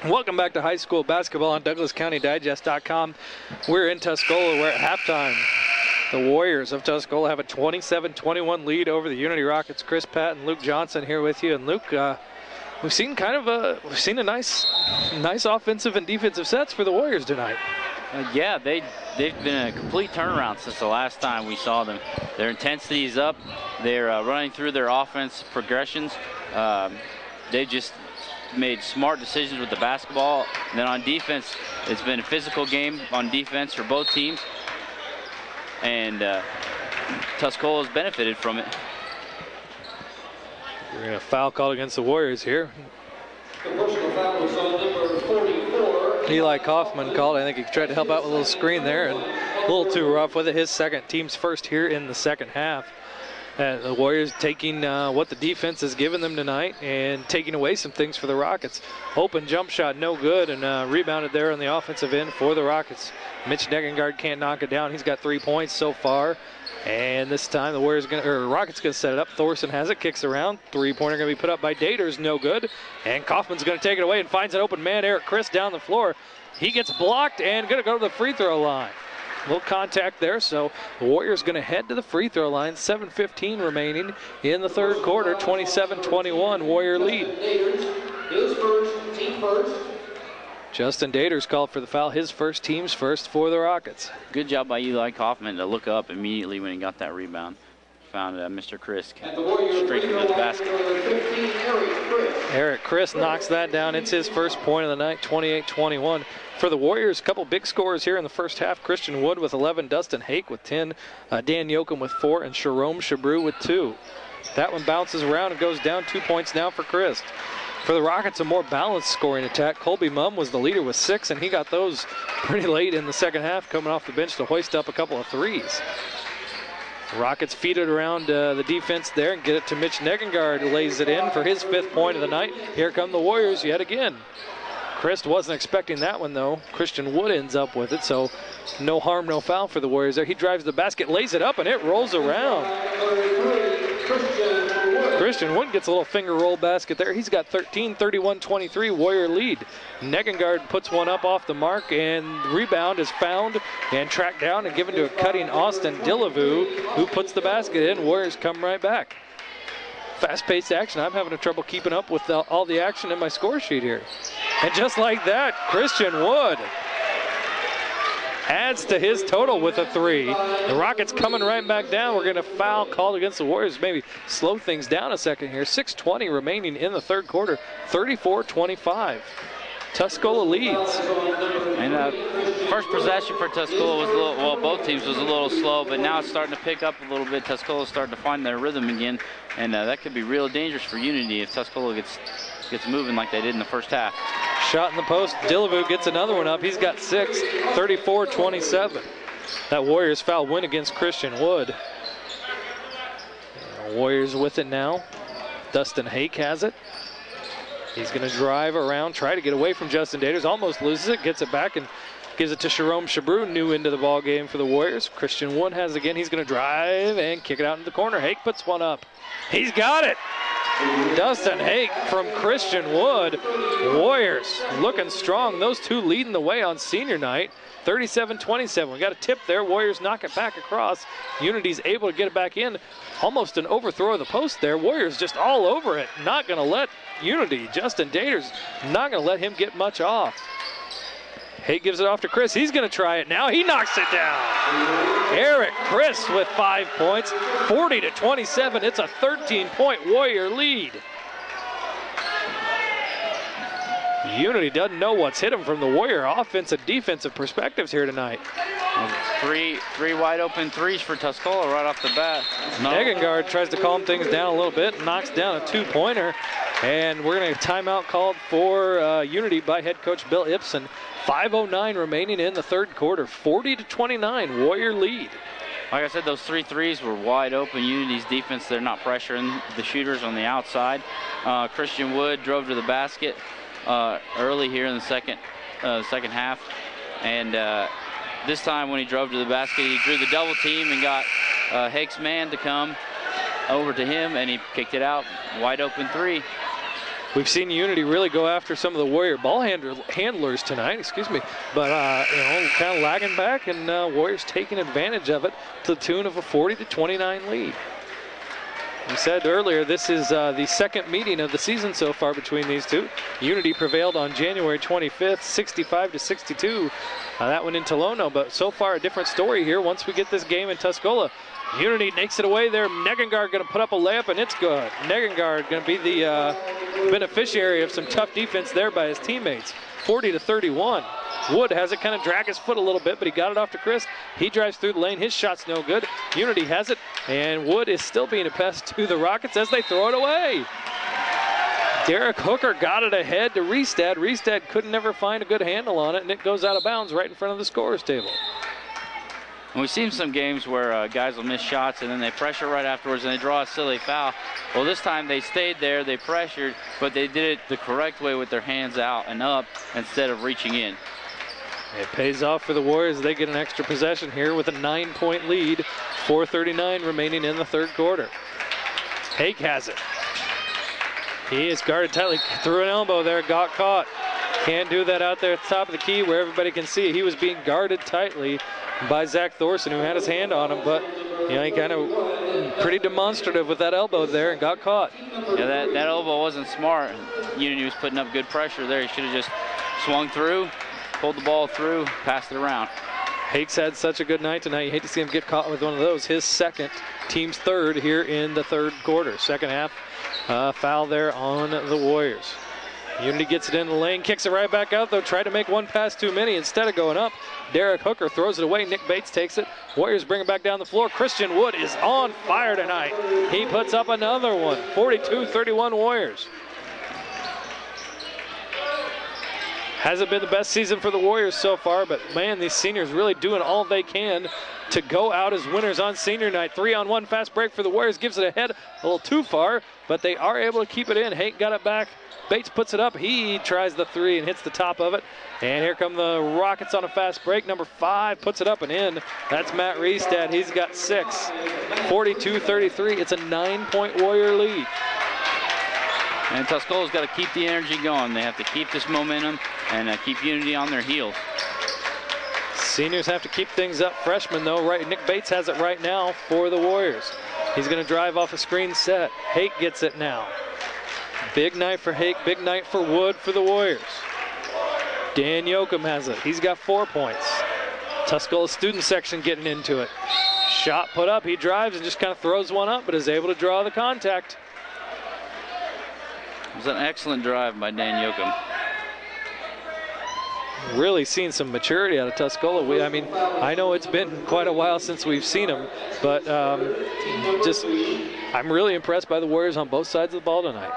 Welcome back to high school basketball on DouglasCountyDigest.com. We're in Tuscola. We're at halftime. The Warriors of Tuscola have a 27-21 lead over the Unity Rockets. Chris Pat and Luke Johnson here with you. And Luke, we've seen a nice offensive and defensive sets for the Warriors tonight. Yeah, they've been a complete turnaround since the last time we saw them. Their intensity is up. They're running through their offense progressions. They just made smart decisions with the basketball. And then on defense, it's been a physical game on defense for both teams. And Tuscola has benefited from it. We're going to foul called against the Warriors here. The personal foul was on number 44. Eli Kaufman called. I think he tried to help out with a little screen there and a little too rough with it. His second, team's first here in the second half. The Warriors taking what the defense has given them tonight and taking away some things for the Rockets. Open jump shot, no good, and rebounded there on the offensive end for the Rockets. Mitch Negengard can't knock it down. He's got 3 points so far. And this time the Rockets gonna set it up. Thorson has it, kicks around. Three-pointer gonna be put up by Daters, no good. And Kaufman's gonna take it away and finds an open man, Eric Chris, down the floor. He gets blocked and gonna go to the free throw line. A little contact there, so the Warriors going to head to the free throw line. 7:15 remaining in the third quarter. 27-21 Warrior lead. His first, team first. Justin Daters called for the foul. His first, team's first for the Rockets. Good job by Eli Kaufman to look up immediately when he got that rebound. Found Mr. Chris straight to the basket. 15, Eric Chris knocks that down. It's his first point of the night, 28-21. For the Warriors, a couple big scores here in the first half. Christian Wood with 11, Dustin Hake with 10, Dan Yoakum with 4, and Jerome Chabrou with 2. That one bounces around and goes down 2 points now for Chris. For the Rockets, a more balanced scoring attack. Colby Mumm was the leader with 6, and he got those pretty late in the second half, coming off the bench to hoist up a couple of threes. The Rockets feed it around the defense there and get it to Mitch Negengard, lays it in for his 5th point of the night. Here come the Warriors yet again. Chris wasn't expecting that one, though. Christian Wood ends up with it, so no harm, no foul for the Warriors there. He drives the basket, lays it up, and it rolls around. Christian Wood gets a little finger roll basket there. He's got 13, 31-23, Warrior lead. Negengard puts one up off the mark, and the rebound is found and tracked down and given to a cutting Austin Dillavu, who puts the basket in. Warriors come right back. Fast-paced action. I'm having trouble keeping up with all the action in my score sheet here. And just like that, Christian Wood adds to his total with a 3. The Rockets coming right back down. We're going to foul called against the Warriors. Maybe slow things down a second here. 6:20 remaining in the third quarter. 34-25. Tuscola leads. And first possession for Tuscola was a little, well, both teams was a little slow, but now it's starting to pick up a little bit. Tuscola's starting to find their rhythm again, and that could be real dangerous for Unity if Tuscola gets moving like they did in the first half. Shot in the post. Dillavu gets another one up. He's got 6, 34-27. That Warriors foul win against Christian Wood. Warriors with it now. Dustin Hake has it. He's going to drive around, try to get away from Justin Daters. Almost loses it, gets it back, and gives it to Jerome Chabrou, new into the ball game for the Warriors. Christian Wood has it again. He's going to drive and kick it out into the corner. Hake puts one up. He's got it. Dustin Hake from Christian Wood. Warriors looking strong. Those two leading the way on senior night. 37-27. We got a tip there. Warriors knock it back across. Unity's able to get it back in. Almost an overthrow of the post there. Warriors just all over it. Not going to let Unity, Justin Daters, not going to let him get much off. Hake gives it off to Chris. He's going to try it now. He knocks it down. Eric Chris with 5 points. 40-27. It's a 13-point Warrior lead. Unity doesn't know what's hit him from the Warrior offensive, defensive perspectives here tonight. Three wide open threes for Tuscola right off the bat. Negengard tries to calm things down a little bit, knocks down a 2-pointer, and we're going to have a timeout called for Unity by head coach Bill Ibsen. 5:09 remaining in the third quarter. 40-29, Warrior lead. Like I said, those 3 threes were wide open. Unity's defense, they're not pressuring the shooters on the outside. Christian Wood drove to the basket early here in the second half, and this time when he drove to the basket, he drew the double team and got Hake's man to come over to him, and he kicked it out. Wide open 3. we've seen Unity really go after some of the Warrior ball handlers tonight, excuse me. But, you know, kind of lagging back, and Warriors taking advantage of it to the tune of a 40-29 lead. We said earlier, this is the second meeting of the season so far between these two. Unity prevailed on January 25th, 65-62. That one in Tolono, but so far a different story here. Once we get this game in Tuscola, Unity makes it away there. Negengard going to put up a layup, and it's good. Negengard going to be the beneficiary of some tough defense there by his teammates. 40-31. Wood has it kind of drag his foot a little bit, but he got it off to Chris. He drives through the lane. His shot's no good. Unity has it, and Wood is still being a pest to the Rockets as they throw it away. Derek Hooker got it ahead to Riestad. Riestad couldn't ever find a good handle on it, and it goes out of bounds right in front of the scorer's table. And we've seen some games where guys will miss shots and then they pressure right afterwards and they draw a silly foul. Well, this time they stayed there, they pressured, but they did it the correct way with their hands out and up instead of reaching in. It pays off for the Warriors. They get an extra possession here with a 9-point lead. 4:39 remaining in the third quarter. Hake has it. He is guarded tightly. Threw an elbow there, got caught. Can't do that out there at the top of the key where everybody can see. He was being guarded tightly by Zach Thorson, who had his hand on him, but you know, he kind of pretty demonstrative with that elbow there and got caught. Yeah, that elbow wasn't smart. Unity was putting up good pressure there. He should have just swung through, pulled the ball through, passed it around. Hake's had such a good night tonight. You hate to see him get caught with one of those. His second, team's third here in the third quarter. Second half foul there on the Warriors. Unity gets it in the lane, kicks it right back out though, tried to make one pass too many. Instead of going up, Derek Hooker throws it away. Nick Bates takes it. Warriors bring it back down the floor. Christian Wood is on fire tonight. He puts up another one. 42-31 Warriors. Hasn't been the best season for the Warriors so far, but man, these seniors really doing all they can to go out as winners on senior night. 3-on-1 fast break for the Warriors, gives it ahead a little too far, but they are able to keep it in. Hake got it back. Bates puts it up. He tries the three and hits the top of it. And here come the Rockets on a fast break. Number 5 puts it up and in. That's Matt Riestad. He's got 6. 42-33. It's a 9-point Warrior lead. And Tuscola's got to keep the energy going. They have to keep this momentum and keep Unity on their heels. Seniors have to keep things up. Freshmen, though, right? Nick Bates has it right now for the Warriors. He's going to drive off a screen set. Hake gets it now. Big night for Hake, big night for Wood for the Warriors. Dan Yoakum has it. He's got 4 points. Tuscola student section getting into it. Shot put up. He drives and just kind of throws one up, but is able to draw the contact. It was an excellent drive by Dan Yoakum. Really seen some maturity out of Tuscola. I mean, I know it's been quite a while since we've seen them, but I'm really impressed by the Warriors on both sides of the ball tonight.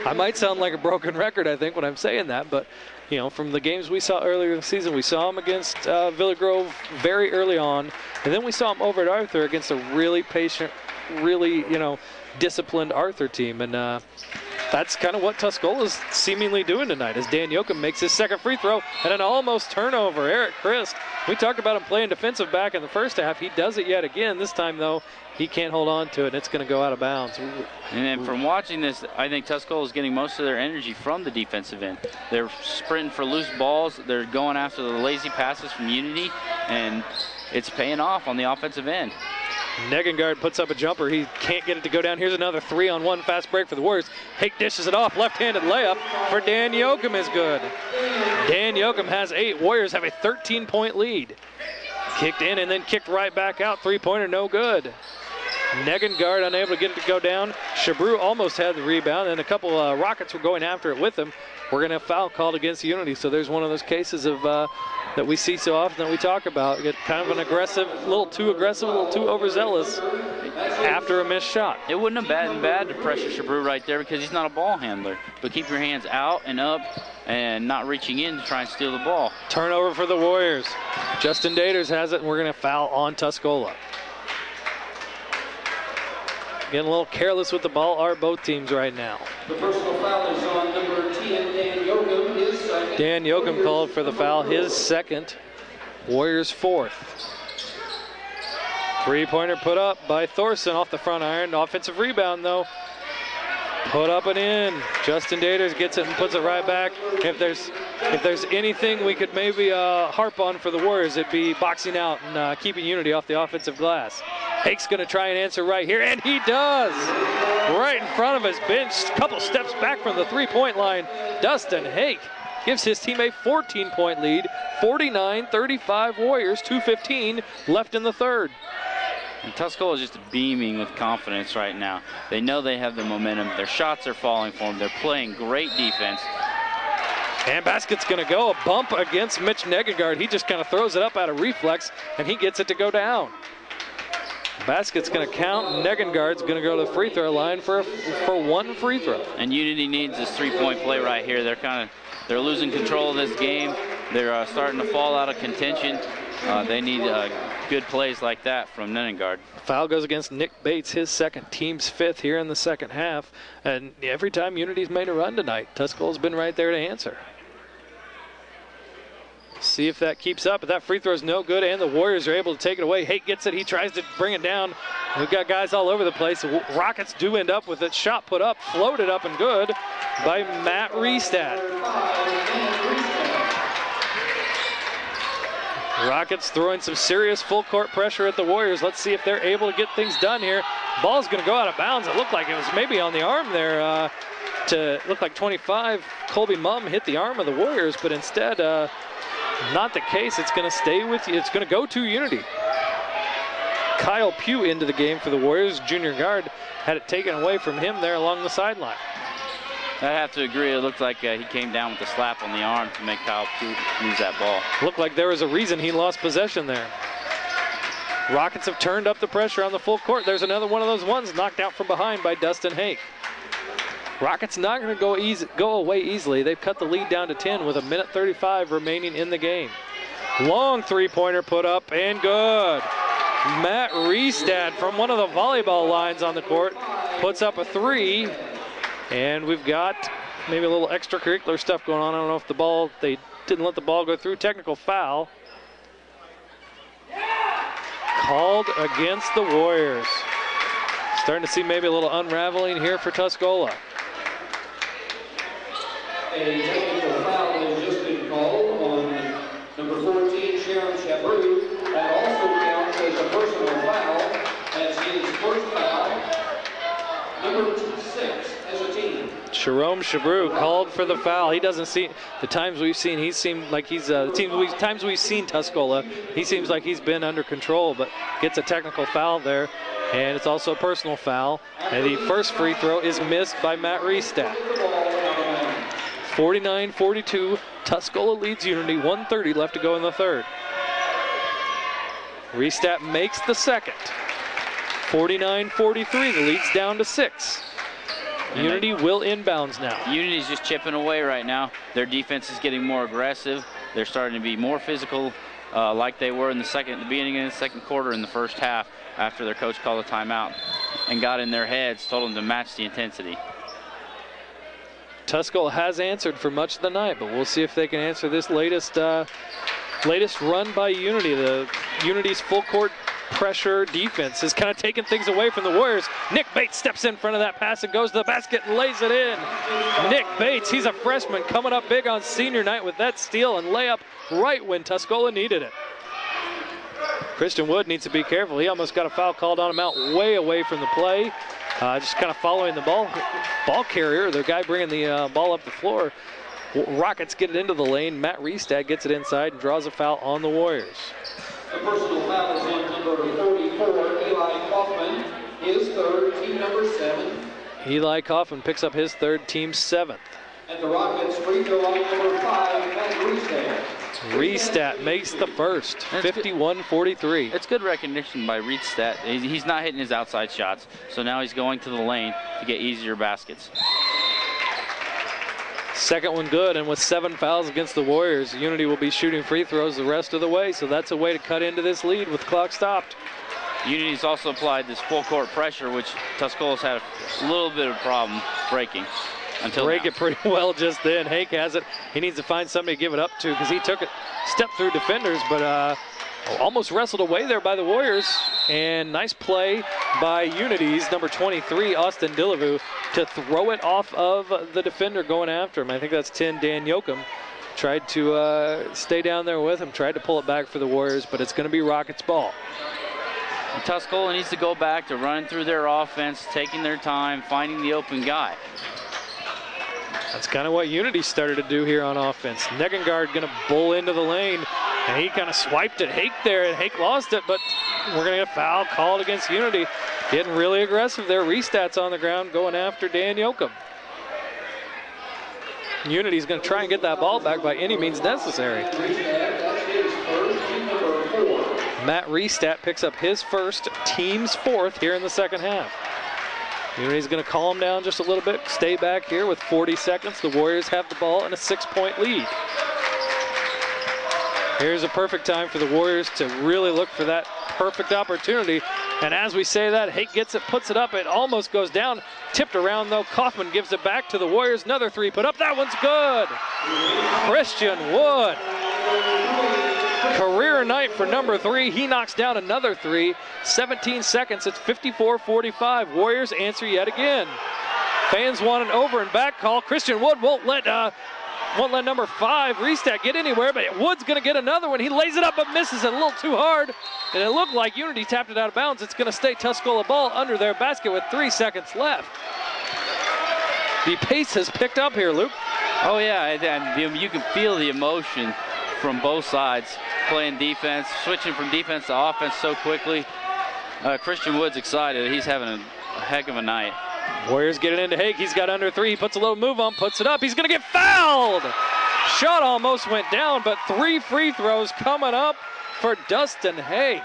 I might sound like a broken record, I think, when I'm saying that, but you know, from the games we saw earlier in the season, we saw them against Villa Grove very early on, and then we saw them over at Arthur against a really patient, really, you know, disciplined Arthur team, and that's kind of what Tuscola's seemingly doing tonight as Dan Yoakum makes his second free throw and an almost turnover. Eric Christ, we talked about him playing defensive back in the first half. He does it yet again. This time, though, he can't hold on to it, and it's going to go out of bounds. And then from watching this, I think Tuscola is getting most of their energy from the defensive end. They're sprinting for loose balls. They're going after the lazy passes from Unity, and it's paying off on the offensive end. Negengard puts up a jumper. He can't get it to go down. Here's another 3-on-1 fast break for the Warriors. Hake dishes it off. Left-handed layup for Dan Yoakum is good. Dan Yoakum has 8. Warriors have a 13-point lead. Kicked in and then kicked right back out. Three-pointer no good. Negengard unable to get it to go down. Shabru almost had the rebound, and a couple Rockets were going after it with him. We're going to have foul called against Unity, so there's one of those cases of that we see so often that we talk about. Get kind of an aggressive, a little too overzealous after a missed shot. It wouldn't have been bad to pressure Shabru right there because he's not a ball handler. But keep your hands out and up and not reaching in to try and steal the ball. Turnover for the Warriors. Justin Daters has it, and we're going to foul on Tuscola. Getting a little careless with the ball are both teams right now. The personal foul is on number 10, Dan Yoakum. His second. Dan Yoakum called for the foul, his second. Warriors 4th. Three-pointer put up by Thorson off the front iron. Offensive rebound, though. Put up and in. Justin Daters gets it and puts it right back. If there's anything we could maybe harp on for the Warriors, it'd be boxing out and keeping Unity off the offensive glass. Hake's going to try and answer right here, and he does. Right in front of his bench, a couple steps back from the three-point line. Dustin Hake gives his team a 14-point lead. 49-35 Warriors, 2:15 left in the third. And Tuscola is just beaming with confidence right now. They know they have the momentum. Their shots are falling for them. They're playing great defense. And basket's going to go. A bump against Mitch Negengard. He just kind of throws it up out of reflex, and he gets it to go down. Basket's going to count. Negengard's going to go to the free throw line for one free throw. And Unity needs this three-point play right here. They're losing control of this game. They're starting to fall out of contention. They need good plays like that from Negengard. Foul goes against Nick Bates, his second, team's fifth here in the second half. And every time Unity's made a run tonight, Tuscola's been right there to answer. See if that keeps up, but that free throw is no good, and the Warriors are able to take it away. Hake gets it. He tries to bring it down. We've got guys all over the place. The Rockets do end up with it. Shot put up, floated up and good by Matt Restad. Rockets throwing some serious full court pressure at the Warriors. Let's see if they're able to get things done here. Ball's going to go out of bounds. It looked like it was maybe on the arm there to look like 25. Colby Mumm hit the arm of the Warriors, but instead not the case. It's going to stay with you. It's going to go to Unity. Kyle Pugh into the game for the Warriors. Junior guard had it taken away from him there along the sideline. I have to agree. It looked like he came down with a slap on the arm to make Kyle Pugh lose that ball. Looked like there was a reason he lost possession there. Rockets have turned up the pressure on the full court. There's another one of those ones knocked out from behind by Dustin Hake. Rockets not going to go away easily. They've cut the lead down to 10 with 1:35 remaining in the game. Long three-pointer put up and good. Matt Restad from one of the volleyball lines on the court puts up a three. And we've got maybe a little extracurricular stuff going on. I don't know if they didn't let the ball go through. Technical foul called against the Warriors. Starting to see maybe a little unraveling here for Tuscola. A technical foul has just been called on number 14, Sharon Chabru. That also counts as a personal foul. That's his first foul. Number 6 as a team. Jerome Chabru called for the foul. He doesn't see the times we've seen. He seemed like he's times we've seen Tuscola. He seems like he's been under control, but gets a technical foul there, and it's also a personal foul. And the first free throw is missed by Matt Restad. 49-42, Tuscola leads Unity, 1:30 left to go in the third. Restad makes the second. 49-43, the lead's down to 6. Unity will inbounds now. Unity's just chipping away right now. Their defense is getting more aggressive. They're starting to be more physical like they were in the beginning of the second quarter in the first half after their coach called a timeout and got in their heads, told them to match the intensity. Tuscola has answered for much of the night, but we'll see if they can answer this latest run by Unity. Unity's full court pressure defense is kind of taking things away from the Warriors. Nick Bates steps in front of that pass and goes to the basket and lays it in. Nick Bates, he's a freshman coming up big on senior night with that steal and layup right when Tuscola needed it. Christian Wood needs to be careful. He almost got a foul called on him out way away from the play. Just kind of following the ball carrier, the guy bringing the ball up the floor. Rockets get it into the lane. Matt Restad gets it inside and draws a foul on the Warriors. The personal foul is on number 44, Eli Kaufman, his third, team number 7. Eli Kaufman picks up his third, team 7th. And the Rockets free throw line number 5, Matt Restad. Restad makes the first, 51-43. It's good recognition by Restad. He's not hitting his outside shots, so now he's going to the lane to get easier baskets. Second one good, and with 7 fouls against the Warriors, Unity will be shooting free throws the rest of the way, so that's a way to cut into this lead with the clock stopped. Unity's also applied this full court pressure, which Tuscola's had a little bit of a problem breaking. Break it pretty well just then. Hake has it. He needs to find somebody to give it up to because he took it, stepped through defenders, but almost wrestled away there by the Warriors. and nice play by Unity's number 23, Austin Dillevu, to throw it off of the defender going after him. I think that's 10, Dan Yoakum. Tried to stay down there with him, tried to pull it back for the Warriors, but it's going to be Rockets ball. And Tuscola needs to go back to running through their offense, taking their time, finding the open guy. That's kind of what Unity started to do here on offense. Negengard going to bull into the lane, and he kind of swiped at Hake there, and Hake lost it, but we're going to get a foul called against Unity. Getting really aggressive there. Restats on the ground going after Dan Yoakum. Unity's going to try and get that ball back by any means necessary. Matt Restat picks up his first, team's fourth here in the second half. Unity's going to calm down just a little bit, stay back here with 40 seconds. The Warriors have the ball and a 6-point lead. Here's a perfect time for the Warriors to really look for that perfect opportunity. And as we say that, Hake gets it, puts it up, it almost goes down. Tipped around though, Kaufman gives it back to the Warriors. Another three put up, that one's good. Christian Wood. Career night for number 3. He knocks down another three. 17 seconds, it's 54-45. Warriors answer yet again. Fans want an over and back call. Christian Wood won't let number 5 Restat get anywhere, but Wood's gonna get another one. He lays it up but misses it a little too hard. And it looked like Unity tapped it out of bounds. It's gonna stay Tuscola ball under their basket with 3 seconds left. The pace has picked up here, Luke. Oh yeah, and you can feel the emotion from both sides, playing defense, switching from defense to offense so quickly. Christian Wood's excited. He's having a heck of a night. Warriors get it into Hake. He's got under 3. He puts a little move on, puts it up. He's going to get fouled. Shot almost went down, but 3 free throws coming up for Dustin Hake.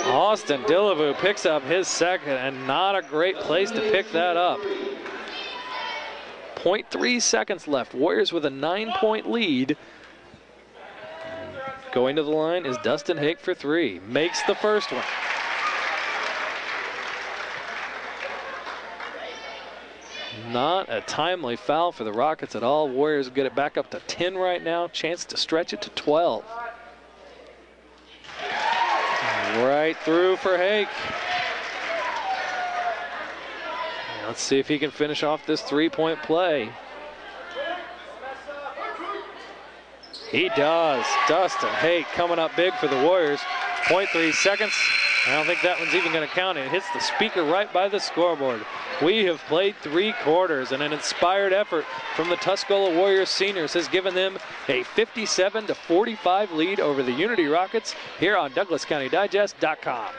Austin Dillevu picks up his second, and not a great place to pick that up. 0.3 seconds left. Warriors with a 9-point lead. Going to the line is Dustin Hake for 3. Makes the first one. Not a timely foul for the Rockets at all. Warriors get it back up to 10 right now. Chance to stretch it to 12. Right through for Hake. Let's see if he can finish off this 3-point play. He does. Dustin Hake coming up big for the Warriors. 0.3 seconds. I don't think that one's even going to count. It hits the speaker right by the scoreboard. We have played 3 quarters, and an inspired effort from the Tuscola Warriors seniors has given them a 57-45 lead over the Unity Rockets here on DouglasCountyDigest.com.